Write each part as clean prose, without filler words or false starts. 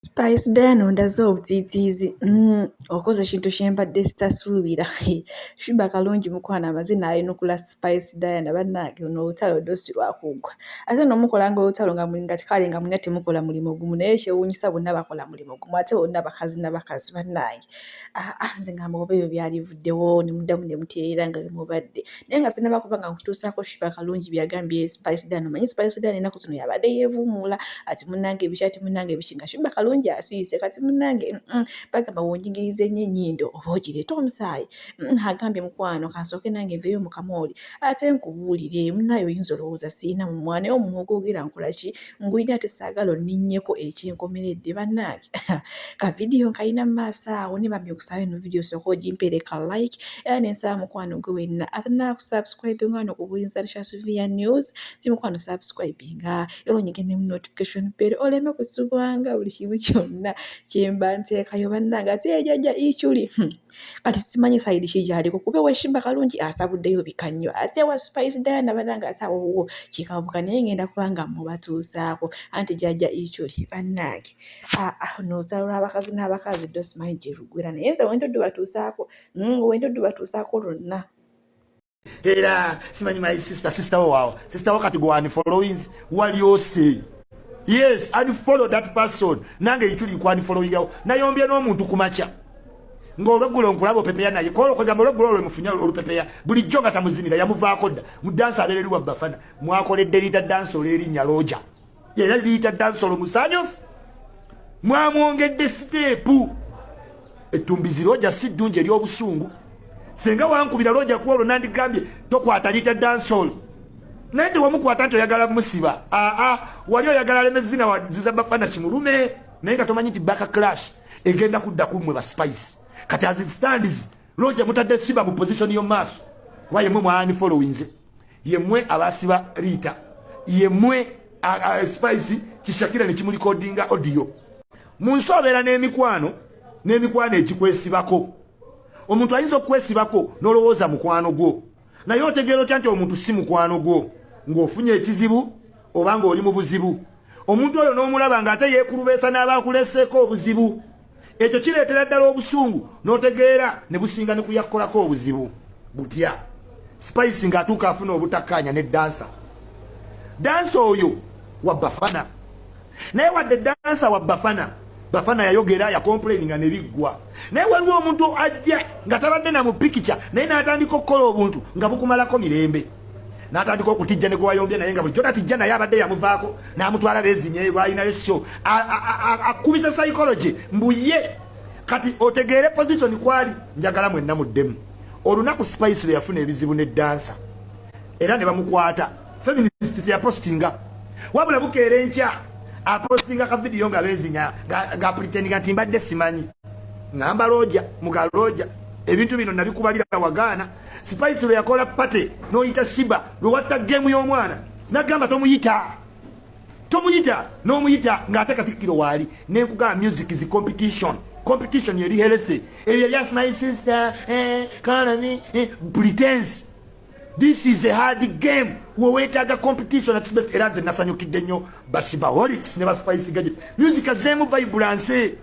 Spice dano ndazo obutitiizi okoze kintu kyembadde sitasuubira Sheebah kalungi mukwana amazina ayinukula Spice Diana bannange ono olutalo dosi lwakuggwa ate n'omukola olutalo nga kale nga mwenna temukola mulimu gumu naye kyewuunyisa bonna bakola mulimu gumu ate bonna bakazi n'abakazi bannange nze ngamba oba ebyo byalivuddewo ne muddamu ne mutereera nga bemubadde naye nga sinaba kuba nga nkutuusaako Sheebah kalungi byagambye Spice Diana manyi Spice Diana ennaku zino yabadde yeevuumuula ati munnange ebiki ati munnange ebiki nga Sheebah kalungi asiise kati munnange bagamba wonjigirize nnyo ennyindo oba ogireeta omusaayi agambye mukwano kansooke nange nveeyo mu kamooli ate nkubuulire munnaye oyinza olowooza siina mu mwana naye omumwa ogwogera nkola ki ngulina ate saagala onninnyeko ekyenkomeredde bannange ka vidiyo nkayina mu maaso awo ne bambi okusaba eno vidiyo sooka ogimpereka like era n'ensaba mukwano gwe wenna ate nakusubscribe ngano ku buyinza Sylvia News si mukwano subscribinga era onyigende mu notification bell oleme kusubwanga buli kimu kyonna kyemba nteekayo bannange ate ejjajja ikyuli kati simanyi sayidi kijaliko kuba we Sheebah kalungi asabuddeyo bikannyo ate wa Spice Diana bannange ate awowo kikabuka naye ngenda kubanga mubatuusaako anti jjajja ikyuli bannange n'olutalo lw'abakazi n'abakazi ddo simanyi gye luggwera naye nze wendoddo batuusaako lwonna era simanyi my sister wow sister wakati go unfollowings waliose yes unfollow that person nange ikyuli ku unfollowing yawo nayombye n'omuntu kumacha ng'olweggulo nkulaba opepeya naye kolo kwegamba olweggulo olwemufunya olupepeya bulijjo nga tamuzinira yamuvaako dda mu dansi abeereri wa Bafana mwakoledde liita dansi olw'erinnya Roja era liita dansi olwomusanyufu mwamwongedde siteepu ettumbizi Roja si ddungi ery'obusungu senga wankubira Roja ku olwo nandigambye tokwata liita dansi olwo naye tewamukwata nti oyagala musiba wali oyagala alemezina waziza Bafana kimulume naye nga tomanyi nti baka clash egenda kudda kumwe ba Spice kati as it stands Roja mutadde Sheebah mu position yo maaso wa yemwe mwani followings yemwe abasiba Rita yemwe Spice kishakira ne kimuli codinga audio munsobera n'emikwano ekikwesibako omuntu ayinza okwesibako nolowooza mukwano gwo naye otegeera otya nti omuntu si mukwano gwo ng'ofunye ekizibu oba ng'oli mu buzibu omuntu oyo n'omulaba ng'ate yeekulubeesa n'abaakuleseeko obuzibu ekyo kireetera ddala obusungu n'otegeera ne businga ne kuyakkolako obuzibu butya Spice ng'atuuka afuna obutakkaanya ne dansa oyo wa Bafana naye wadde dansa wa Bafana yayogera yakomplaininga ne biggwa naye waliwo omuntu ajja nga tabadde na mu pikica naye n'atandika okukola obuntu nga bukumalako mirembe n'atandika okutijja ne gwewayombye naye nga bulijjo tatijja naye abadde yamuvaako n'amutwala beezinye bwalinayo sho akubisa psychology mbuye kati otegeere position kwali njagala mwenna muddemu olunaku Spice lwe yafuna ebizibu ne dansa era ne bamukwata feminist teyapostinga wabula bukeera enkya apostinga ka vidiyo nga beezinya nga pretendinga nti mbadde simanyi ngamba Roja muga Roja ebintu bino nabikubalira wagaana Spice lwe yakola pate n'oyita Sheebah lwe watta gemu y'omwana nagamba tomuyita n'omuyita ng'ate katikkiro waali nenkugamba music is competition yeri healthy ebyo yes my sister call me pretense this is a hard game weweetaaga competition at best era nze nasanyukidde nnyo bashibaholics ne Spice gadget music azeemu vibrance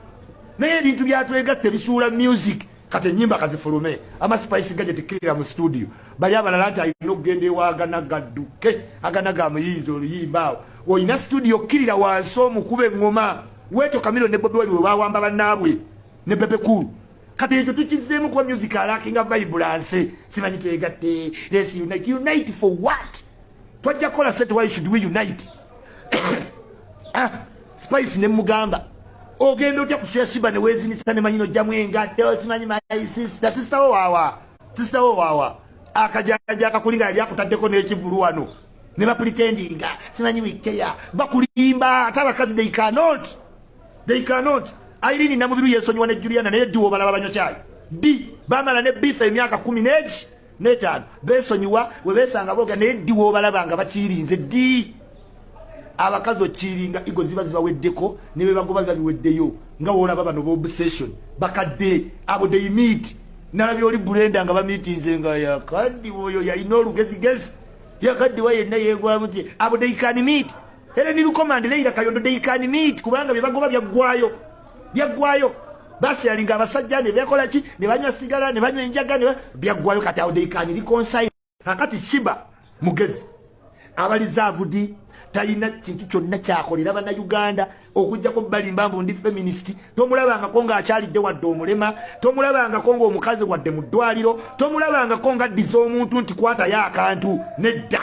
naye ebintu byatwegatte bisuula music kati ennyimba kazifulume ama Spice gadget kirira mu studio bali abalala nti alina okugenda ewaagana gadduke agana gamuyiiza oluyimba awo oyina studio kirira wansi omukube eŋŋoma weeto Kamiro ne Bobi Wine we bawamba bannaabwe ne Bebe Cool kati ekyo tukizeemu kuba music alakinga vibrance simanyi twegatte let's unite for what twajja kukola set why should we unite Spice ne mugamba ogenda otya kushya Sheebah ne weezinisa ne manyino jamu engatto simanyi my sister wo waawa akajaja akakulinga yali akutaddeko n'ekivulu wano ne bapretendinga simanyi wikeya bakulimba ate abakazi they cannot Irene namubiru yesonyiwa ne Juliana naye ddi wobalaba banywa kyayi ddi bamala ne bifa emyaka 10 n'etaano beesonyiwa we beesanga boga naye ddi wobalaba nga bakirinze ddi abakazi okiringa igo ziba zibaweddeko ne be bagoba babiweddeyo nga woolaba bano b'obsession bakadde abo they meet nalabye oli Brenda nga bamiitinze nga yakaddi oyo yalina olugezigezi yakaddi wa yenna yeegwamu ti abo they can meet era ni lukomande leira kayondo they can meet kubanga bye bagoba byaggwayo byaggwayo basharinga abasajja ne bekola ki ne banywa sigala ne banywa enjaga ne byaggwayo kati awo deikani likonsayi kakati Sheebah mugezi abalizavudi talina kintu kyonna kyakolera bannayuganda okujjako balimbambu ndi feminist tomulabangako ng'akyalidde wadde omulema tomulabangako ng'omukazi wadde mu ddwaliro tomulabangako ng'addiza omuntu nti kwatayo akantu nedda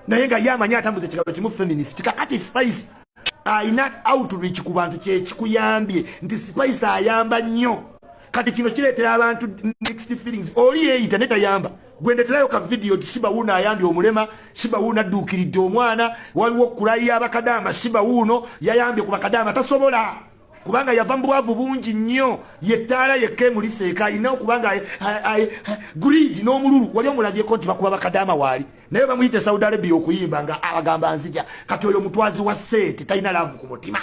naye nga ye amanyi atambuza ekigalo kimu feminist kakati Spice ayina outreach ku bantu kyekikuyambye nti Spice ayamba nnyo kati kino kireetera abantu mixed feelings oli ye internet ayamba gwendeterayo ka video Sheebah wuno ayambye omulema Sheebah wuno adduukiridde omwana waliwo kulaya abakadama Sheebah wuno yayambye ku bakadama tasobola kubanga yava mu bwavu bungi nnyo yettaala yekka emuliseeka alina okubanga greed n'omululu wali omulabyeko nti bakuba bakadama waali naye bamuyite Saudi Arabia okuyimba nga abagamba nzija kati oyo mutwazi wa sente talina laavu ku mutima